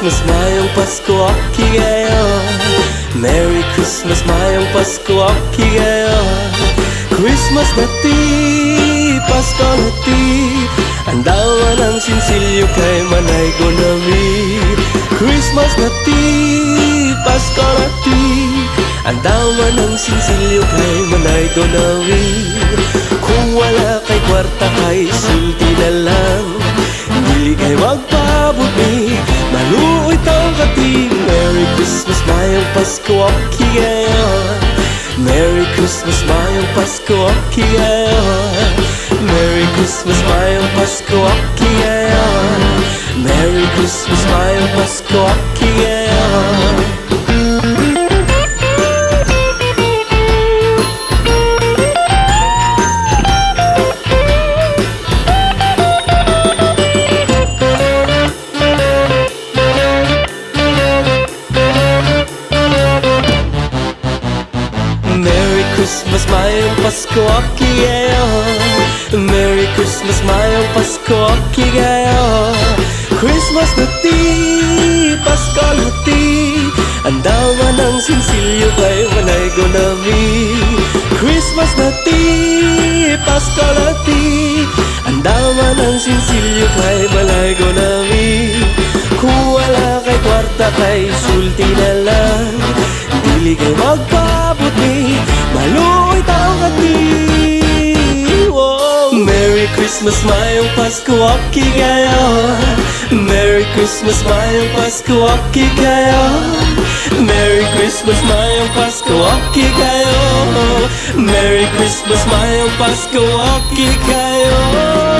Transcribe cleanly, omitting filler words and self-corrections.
Christmas, mayong Pasko, okay ngayon. Merry Christmas, mayong Pasko, okay ngayon. Christmas na ti, Pasko na ti, andawan ang sinsilyo kay manay gonami. Christmas na ti, Pasko na ti, andawan ang sinsilyo kay manay gonami. Kung wala kay kwarta kay sulti na lang, dili kay magpabuti, maluoy tang kating. Merry Christmas, mayong Pasko, okay ngayon. Merry Christmas, mayong Pasko, okay ngayon. Merry Christmas, mayong Pasko, okay ngayon. Merry Christmas, mayong Pasko, okay ngayon. Merry Christmas, mayong Pasko, okay ngayon. Merry Christmas, mayong Pasko, okay ngayon. Christmas na ti, Pasko na ti, andawan ang sinsilyo kay manay gonami. Christmas na ti, Pasko na ti, andawan ang sinsilyo kay manay gonami. Kung wala kay kwarta kay sulti na lang, dili kay magpabuti, maluoy tao kati. Merry Christmas, mayong Pasko, okay ngayon. Merry Christmas, mayong Pasko, okay ngayon. Merry Christmas, mayong Pasko, okay kayo. Merry Christmas, mayong Pasko, okay kayo.